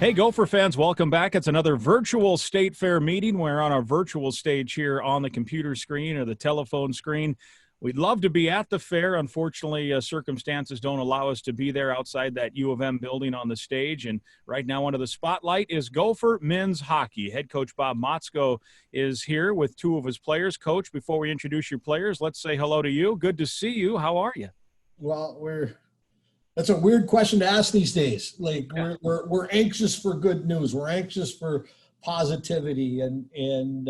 Hey, Gopher fans, welcome back. It's another virtual State Fair meeting. We're on our virtual stage here on the computer screen or the telephone screen. We'd love to be at the fair. Unfortunately, circumstances don't allow us to be there outside that U of M building on the stage. And right now under the spotlight is Gopher men's hockey. Head coach Bob Motzko is here with two of his players. Coach, before we introduce your players, let's say hello to you. Good to see you. How are you? Well, that's a weird question to ask these days. Like we're anxious for good news. We're anxious for positivity, and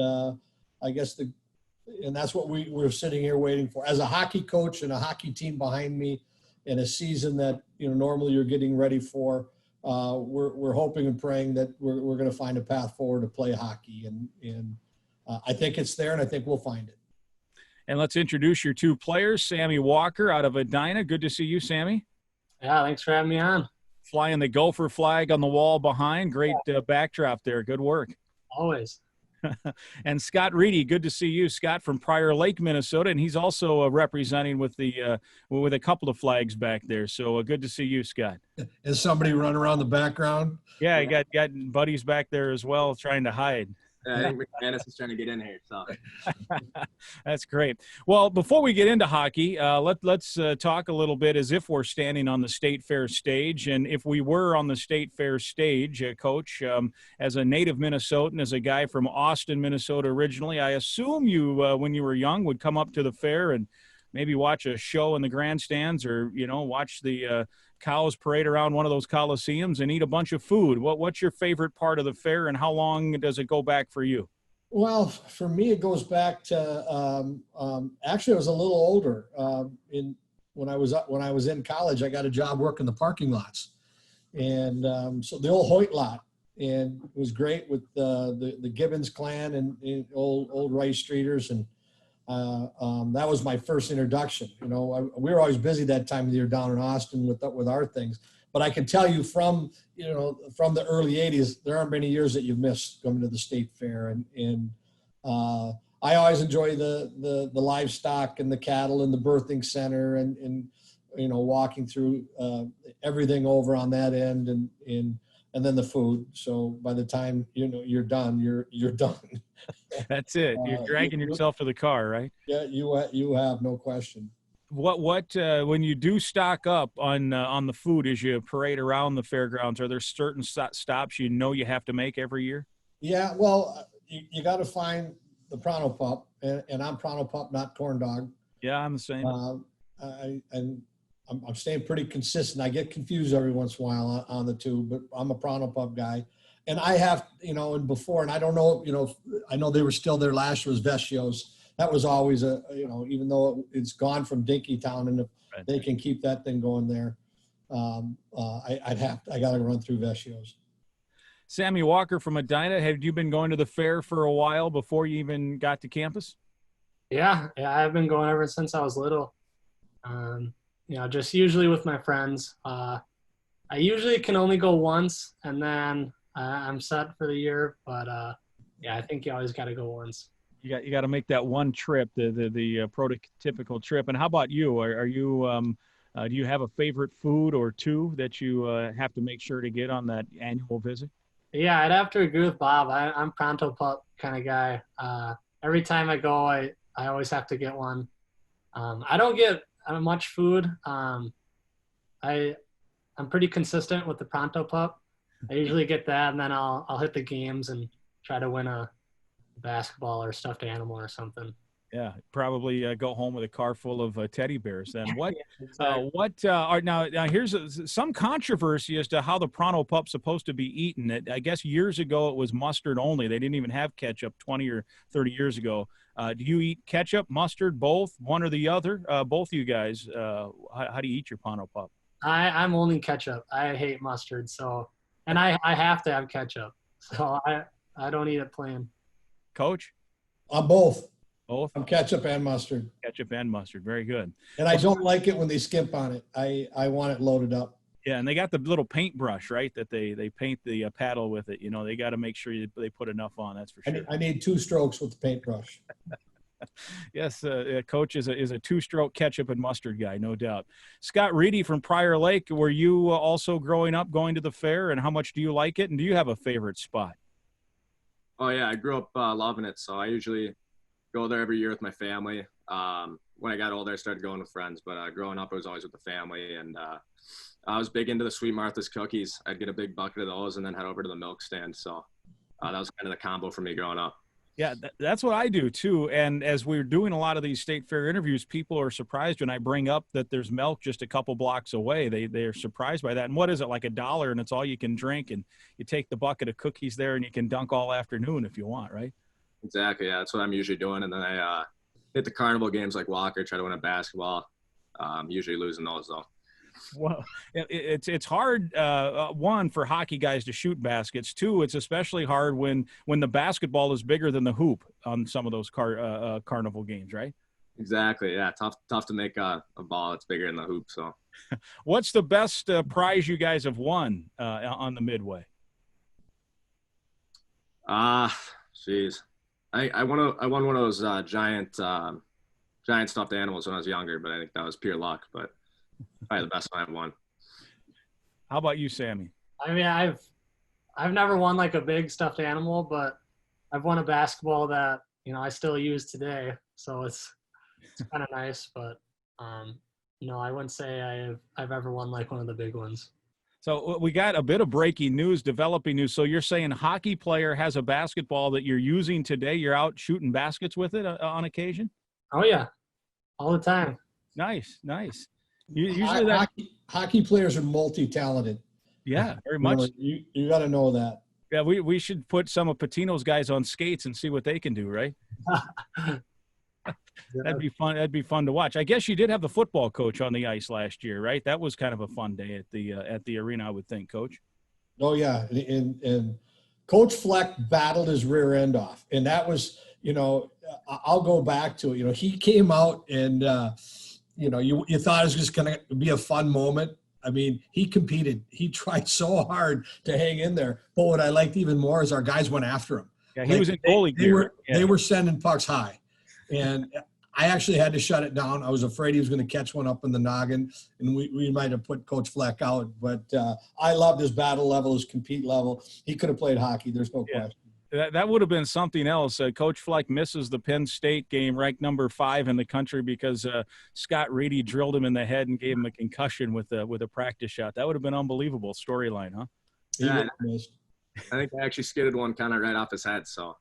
I guess and that's what we're sitting here waiting for. As a hockey coach and a hockey team behind me, in a season that normally you're getting ready for, we're hoping and praying that we're going to find a path forward to play hockey, and I think it's there, and I think we'll find it. And let's introduce your two players. Sammy Walker out of Edina. Good to see you, Sammy. Yeah, thanks for having me on. Flying the Gopher flag on the wall behind. Great backdrop there. Good work. Always. And Scott Reedy, good to see you. Scott from Prior Lake, Minnesota, and he's also representing with a couple of flags back there. So good to see you, Scott. Is somebody running around the background? Yeah, you got buddies back there as well trying to hide. I think McManus is trying to get in here. So that's great. Well, before we get into hockey, let's talk a little bit as if we're standing on the State Fair stage. And if we were on the State Fair stage, Coach, as a native Minnesotan, as a guy from Austin, Minnesota originally, I assume you, when you were young, would come up to the fair and maybe watch a show in the grandstands or, watch the cows parade around one of those coliseums and eat a bunch of food. What's your favorite part of the fair, and how long does it go back for you? Well, for me, it goes back to actually I was a little older. When I was in college, I got a job working the parking lots, and so the old Hoyt lot, and it was great with the Gibbons clan and old Rice Streeters, and that was my first introduction. We were always busy that time of the year down in Austin with our things. But I can tell you from the early '80s, there aren't many years that you've missed coming to the State Fair. And I always enjoy the livestock and the cattle and the birthing center and walking through everything over on that end and then the food. So by the time you're done, you're done. That's it. You're dragging yourself to the car, right? Yeah, you have, no question. What when you do stock up on the food as you parade around the fairgrounds, are there certain stops you have to make every year? Yeah, well, you got to find the Pronto Pup, and I'm Pronto Pup, not Corn Dog. Yeah, I'm the same. I'm staying pretty consistent. I get confused every once in a while on the two, but I'm a Pronto Pup guy. And I have, and before, and I don't know, I know they were still there last year was Vecchio's. That was always even though it's gone from Dinkytown, and if they can keep that thing going there, I got to run through Vecchio's. Sammy Walker from Edina, have you been going to the fair for a while before you even got to campus? Yeah, I've been going ever since I was little. Just usually with my friends. I usually can only go once, and then I'm set for the year. But I think you always got to go once. You got to make that one trip, the prototypical trip. And how about you? Are you do you have a favorite food or two that you have to make sure to get on that annual visit? Yeah, I'd have to agree with Bob. I'm Pronto Pup kind of guy. Every time I go, I always have to get one. I don't get much food. I'm pretty consistent with the Pronto Pup. I usually get that, and then I'll hit the games and try to win a basketball or stuffed animal or something. Yeah, probably go home with a car full of teddy bears. Then what? Now here's some controversy as to how the Pronto Pup's supposed to be eaten. I guess years ago it was mustard only. They didn't even have ketchup 20 or 30 years ago. Do you eat ketchup, mustard, both, one or the other? Both of you guys. How do you eat your Pronto Pup? I'm only ketchup. I hate mustard, and I have to have ketchup. So I don't eat it plain. Coach? I'm both. Both? I'm ketchup and mustard. Ketchup and mustard. Very good. And I don't like it when they skimp on it. I want it loaded up. Yeah, and they got the little paintbrush, right, that they paint the paddle with it. They got to make sure they put enough on, that's for sure. I need 2 strokes with the paintbrush. Yes, Coach is a two-stroke ketchup and mustard guy, no doubt. Scott Reedy from Prior Lake, were you also growing up going to the fair, and how much do you like it? And do you have a favorite spot? Oh yeah, I grew up loving it, so I usually go there every year with my family. When I got older, I started going with friends, but growing up, I was always with the family, and I was big into the Sweet Martha's cookies. I'd get a big bucket of those and then head over to the milk stand. So that was kind of the combo for me growing up. Yeah, that's what I do too. And as we're doing a lot of these state fair interviews, people are surprised when I bring up that there's milk just a couple blocks away. They're surprised by that. And what is it, like $1, and it's all you can drink? And you take the bucket of cookies there, and you can dunk all afternoon if you want, right? Exactly. Yeah, that's what I'm usually doing. And then I hit the carnival games like Walker, try to win a basketball. Usually losing those though. Well, it's hard. One, for hockey guys to shoot baskets. Two, it's especially hard when the basketball is bigger than the hoop on some of those carnival games, right? Exactly. Yeah, tough to make a ball that's bigger than the hoop. So, what's the best prize you guys have won on the Midway? Jeez, I won one of those giant stuffed animals when I was younger, but I think that was pure luck. But probably the best one I've won. How about you, Sammy? I mean, I've never won like a big stuffed animal, but I've won a basketball that I still use today. So it's kind of nice, but no, I wouldn't say I've ever won like one of the big ones. So we got a bit of breaking news, developing news. So you're saying hockey player has a basketball that you're using today. You're out shooting baskets with it on occasion? Oh yeah, all the time. Nice. Usually hockey players are multi-talented. Yeah, very much. You got to know that. Yeah, we should put some of Patino's guys on skates and see what they can do, right? That'd be fun. That'd be fun to watch. I guess you did have the football coach on the ice last year, right? That was kind of a fun day at the arena, I would think, Coach. Oh yeah, and Coach Fleck battled his rear end off, and that was, I'll go back to it. He came out and you thought it was just going to be a fun moment. I mean, he competed. He tried so hard to hang in there. But what I liked even more is our guys went after him. Yeah, he was in goalie gear. They were sending pucks high, and I actually had to shut it down. I was afraid he was going to catch one up in the noggin, and we might have put Coach Fleck out. But I loved his battle level, his compete level. He could have played hockey. There's no question. That would have been something else. Coach Fleck misses the Penn State game, ranked number 5 in the country, because Scott Reedy drilled him in the head and gave him a concussion with a practice shot. That would have been unbelievable storyline, huh? Yeah, I think I actually skidded one kind of right off his head. So.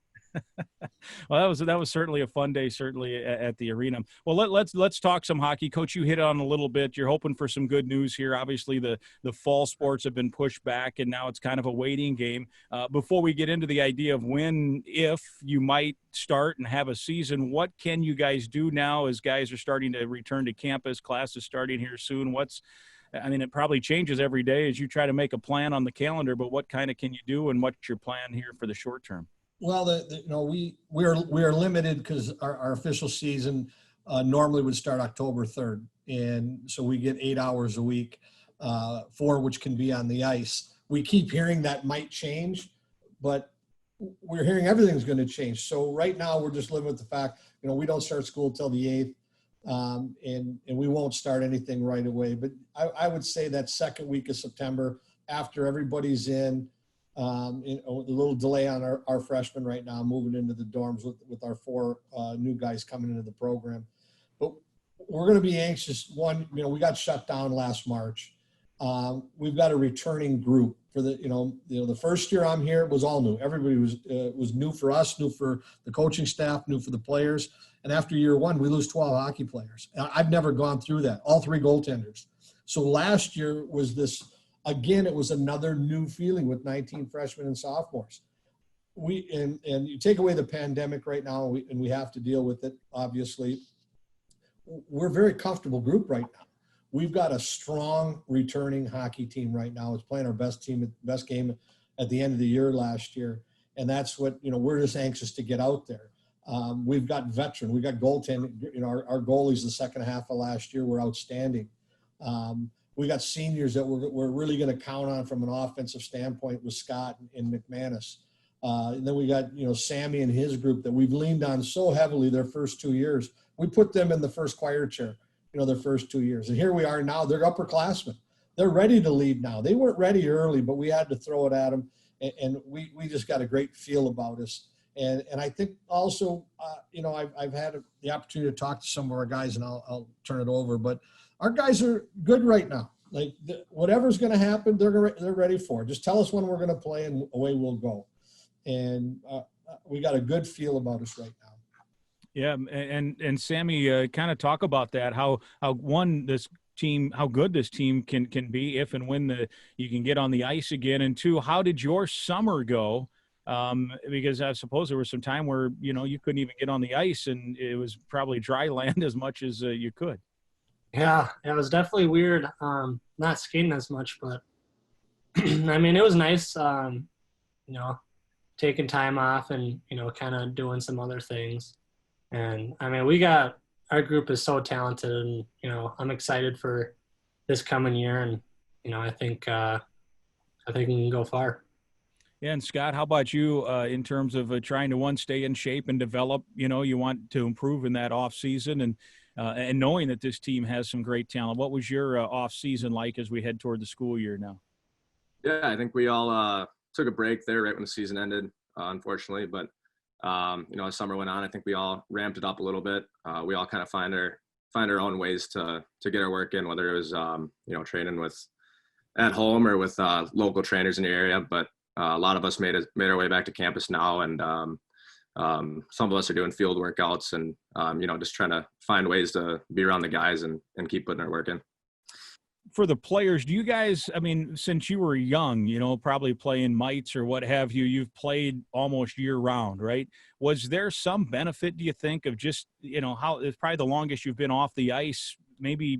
Well, that was certainly a fun day, certainly at the arena. Well, let's talk some hockey. Coach, you hit on a little bit. You're hoping for some good news here. Obviously, the fall sports have been pushed back, and now it's kind of a waiting game. Before we get into the idea of when, if you might start and have a season, what can you guys do now as guys are starting to return to campus? Class is starting here soon. It probably changes every day as you try to make a plan on the calendar, but what kind of can you do, and what's your plan here for the short term? Well, we are limited because our official season normally would start October 3rd, and so we get 8 hours a week, 4 which can be on the ice. We keep hearing that might change, but we're hearing everything's going to change. So right now we're just living with the fact, we don't start school till the 8th, and we won't start anything right away. But I would say that second week of September, after everybody's in. A little delay on our freshmen right now, moving into the dorms with our 4 new guys coming into the program. But we're going to be anxious. One, we got shut down last March. We've got a returning group for the first year I'm here. It was all new. Everybody was new for us, new for the coaching staff, new for the players. And after year 1, we lose 12 hockey players. I've never gone through that. All 3 goaltenders. So last year was this. Again, it was another new feeling with 19 freshmen and sophomores. And you take away the pandemic right now, and we have to deal with it, obviously. We're a very comfortable group right now. We've got a strong returning hockey team right now. It's playing our best game at the end of the year last year. And that's what, we're just anxious to get out there. We've got veteran. We've got goaltending. Our goalies the second half of last year were outstanding. We got seniors that we're really going to count on from an offensive standpoint with Scott and McManus. And then we got, Sammy and his group that we've leaned on so heavily their first 2 years. We put them in the first choir chair, their first 2 years. And here we are now. They're upperclassmen. They're ready to lead now. They weren't ready early, but we had to throw it at them. And we just got a great feel about us. And I think also, I've had the opportunity to talk to some of our guys, and I'll turn it over. But our guys are good right now. Like whatever's going to happen, they're ready for it. Just tell us when we're going to play, and away we'll go. And we got a good feel about us right now. Yeah, and Sammy, kind of talk about that. How this team, how good this team can be if and when you can get on the ice again, and two, how did your summer go? Because I suppose there was some time where you couldn't even get on the ice, and it was probably dry land as much as you could. Yeah, it was definitely weird. Not skating as much, but I mean, it was nice. Taking time off and kind of doing some other things. And I mean, our group is so talented, and I'm excited for this coming year, and I think we can go far. Yeah, and Scott, how about you in terms of trying to stay in shape and develop? You want to improve in that off season, and knowing that this team has some great talent. What was your off season like as we head toward the school year now? Yeah, I think we all took a break there right when the season ended, unfortunately. But as summer went on, I think we all ramped it up a little bit. We all kind of find our own ways to get our work in, whether it was training at home or with local trainers in the area. But a lot of us made our way back to campus now, and some of us are doing field workouts and just trying to find ways to be around the guys and keep putting our work in. For the players, do you guys, I mean, since you were young, probably playing mites or what have you, you've played almost year round, right? Was there some benefit, do you think, of just, how it's probably the longest you've been off the ice, maybe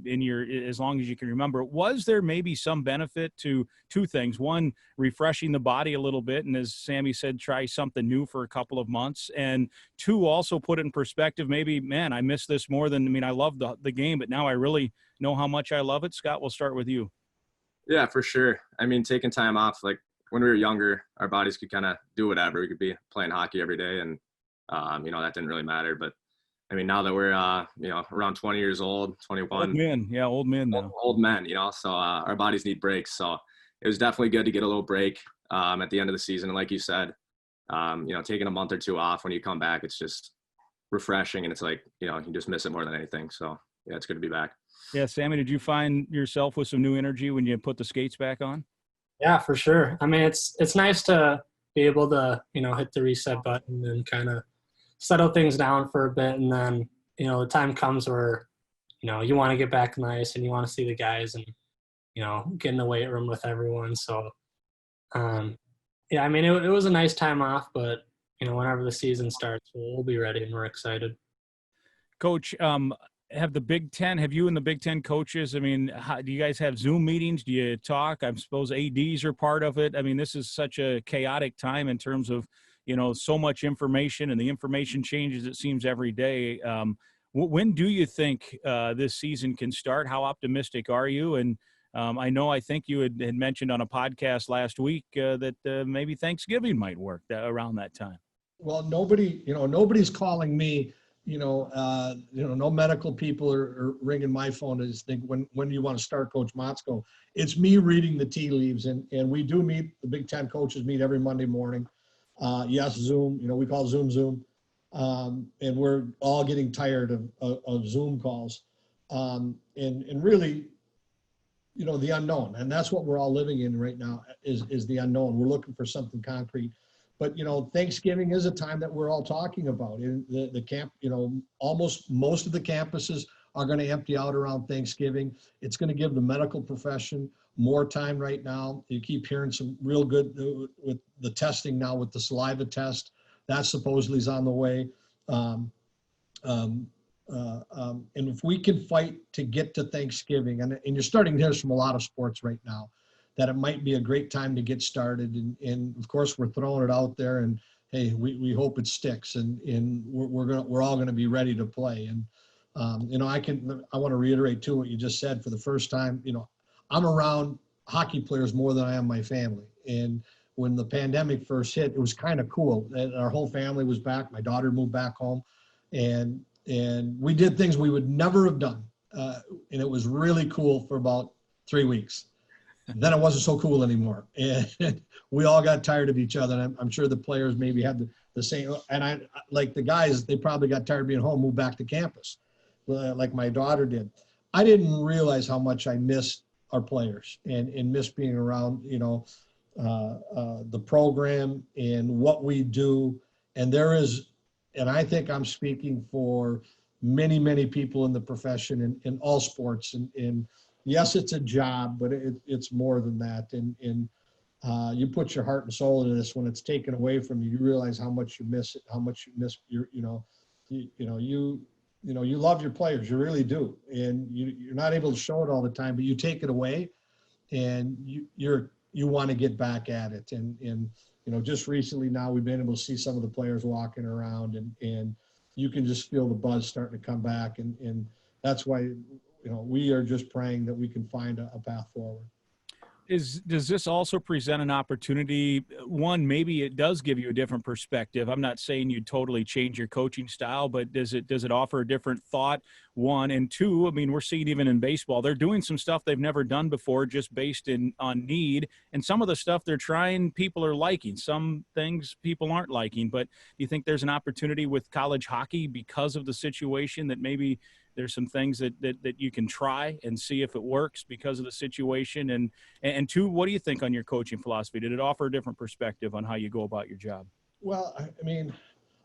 as long as you can remember? Was there maybe some benefit to two things? One, refreshing the body a little bit, and as Sammy said, try something new for a couple of months. And two, also put it in perspective, maybe, man, I miss this more than, I love the game, but now I really know how much I love it. Scott, we'll start with you. Yeah, for sure. I mean, taking time off, like when we were younger, our bodies could kind of do whatever. We could be playing hockey every day, and that didn't really matter. But I mean, now that we're around 20 years old, 21, old men now. Old men, so our bodies need breaks. So it was definitely good to get a little break at the end of the season. And like you said, taking a month or two off, when you come back, it's just refreshing, and it's like you just miss it more than anything. So yeah, it's good to be back. Yeah, Sammy, did you find yourself with some new energy when you put the skates back on? Yeah, for sure. I mean, it's nice to be able to, hit the reset button and kind of settle things down for a bit. And then, the time comes where, you want to get back on the ice and you want to see the guys and, get in the weight room with everyone. So, yeah, I mean, it was a nice time off, but, whenever the season starts, we'll be ready and we're excited. Coach, have you and the Big Ten coaches, I mean, do you guys have Zoom meetings? Do you talk? I suppose ADs are part of it. I mean, this is such a chaotic time in terms of, so much information, and the information changes, it seems, every day. When do you think this season can start? How optimistic are you? And I think you had mentioned on a podcast last week that maybe Thanksgiving might work around that time. Well, nobody's calling me. No medical people are ringing my phone to just think, when do you want to start, Coach Motzko? It's me reading the tea leaves, and we do meet, the Big Ten coaches meet every Monday morning. Yes, Zoom, we call Zoom. And we're all getting tired of Zoom calls. And really, the unknown, and that's what we're all living in right now is the unknown. We're looking for something concrete. But, Thanksgiving is a time that we're all talking about. In the camp, almost most of the campuses are going to empty out around Thanksgiving. It's going to give the medical profession more time right now. You keep hearing some real good with the testing now, with the saliva test. That supposedly is on the way. And if we can fight to get to Thanksgiving, and you're starting to hear from a lot of sports right now, that it might be a great time to get started. And of course, we're throwing it out there, and hey, we hope it sticks, and we're all gonna be ready to play. And I want to reiterate too what you just said. For the first time, I'm around hockey players more than I am my family, and when the pandemic first hit, it was kind of cool. And our whole family was back. My daughter moved back home, and we did things we would never have done. And it was really cool for about 3 weeks. Then it wasn't so cool anymore. And we all got tired of each other. And I'm sure the players maybe had the same, and I, like the guys, they probably got tired of being home, moved back to campus, like my daughter did. I didn't realize how much I missed our players and missed being around, the program and what we do. And and I think I'm speaking for many, many people in the profession in all sports. And yes, it's a job, but it's more than that. And you put your heart and soul into this. When it's taken away from you, you realize how much you miss it, how much you miss your, you love your players, you really do. And you're not able to show it all the time, but you take it away and you want to get back at it. And just recently now we've been able to see some of the players walking around and you can just feel the buzz starting to come back. And that's why, we are just praying that we can find a path forward. Does this also present an opportunity? One, maybe it does give you a different perspective. I'm not saying you totally change your coaching style, but does it offer a different thought? One, and two, I mean, we're seeing even in baseball, they're doing some stuff they've never done before, just based on need. And some of the stuff they're trying, people are liking. Some things people aren't liking. But do you think there's an opportunity with college hockey because of the situation that maybe there's some things that you can try and see if it works because of the situation? And two, what do you think on your coaching philosophy? Did it offer a different perspective on how you go about your job? Well, I mean,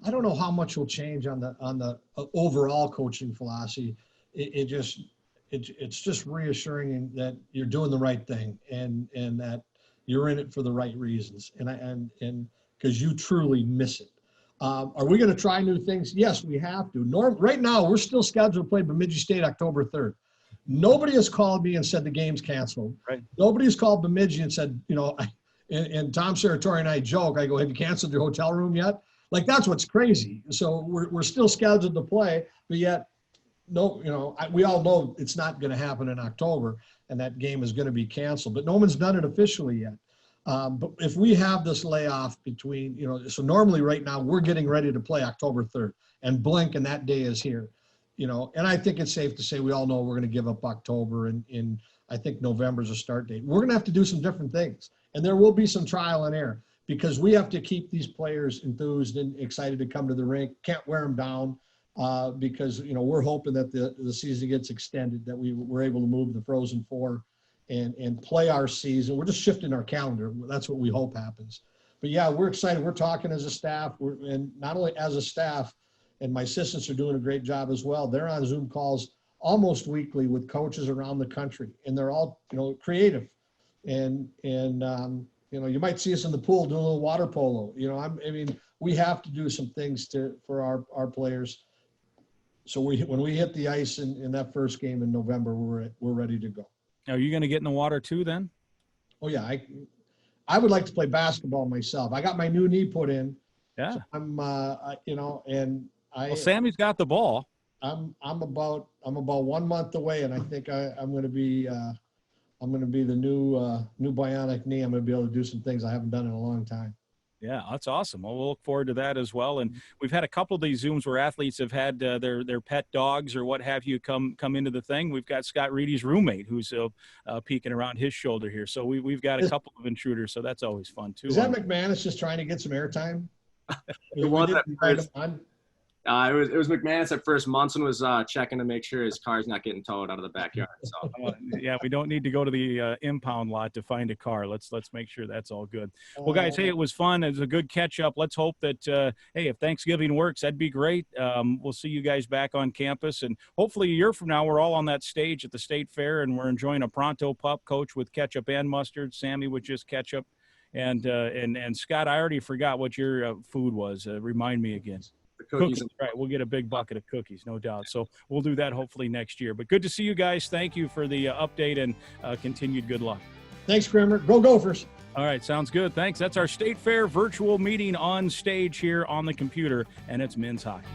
I don't know how much will change on the overall coaching philosophy. It's just reassuring that you're doing the right thing and that you're in it for the right reasons. And because you truly miss it. Are we going to try new things? Yes, we have to. Right now, we're still scheduled to play Bemidji State October 3rd. Nobody has called me and said the game's canceled. Right. Nobody has called Bemidji and said, and Tom Serratore and I joke, I go, have you canceled your hotel room yet? Like, that's what's crazy. So we're still scheduled to play, but yet, we all know it's not going to happen in October and that game is going to be canceled, but no one's done it officially yet. But if we have this layoff between, so normally right now we're getting ready to play October 3rd and blink and that day is here, and I think it's safe to say we all know we're going to give up October and I think November is a start date. We're going to have to do some different things and there will be some trial and error because we have to keep these players enthused and excited to come to the rink. Can't wear them down because, we're hoping that the season gets extended, that we're able to move the Frozen Four and play our season. We're just shifting our calendar. That's what we hope happens. But yeah, we're excited. We're talking as a staff, and not only as a staff, and my assistants are doing a great job as well. They're on Zoom calls almost weekly with coaches around the country, and they're all, creative. And you might see us in the pool doing a little water polo. We have to do some things for our players. So when we hit the ice in that first game in November, we're ready to go. Are you going to get in the water too then? Oh yeah, I would like to play basketball myself. I got my new knee put in. Yeah. So I'm Well, Sammy's got the ball. I'm about 1 month away, and I think I'm going to be the new bionic knee. I'm going to be able to do some things I haven't done in a long time. Yeah, that's awesome. Well, we'll look forward to that as well. And we've had a couple of these Zooms where athletes have had their pet dogs or what have you come into the thing. We've got Scott Reedy's roommate who's peeking around his shoulder here. So we've got a couple of intruders. So that's always fun too. Is that McManus just trying to get some airtime? It was McManus at first. Munson was checking to make sure his car's not getting towed out of the backyard. So yeah, we don't need to go to the impound lot to find a car. Let's make sure that's all good. Well, guys, hey, it was fun. It was a good catch up. Let's hope that hey, if Thanksgiving works, that'd be great. We'll see you guys back on campus, and hopefully a year from now, we're all on that stage at the state fair, and we're enjoying a pronto pup, coach with ketchup and mustard, Sammy with just ketchup, and Scott. I already forgot what your food was. Remind me again. the cookies. Right. We'll get a big bucket of cookies, no doubt. So we'll do that hopefully next year. But good to see you guys. Thank you for the update and continued good luck. Thanks, Grimmer. Go Gophers. All right. Sounds good. Thanks. That's our State Fair virtual meeting on stage here on the computer, and it's men's hockey.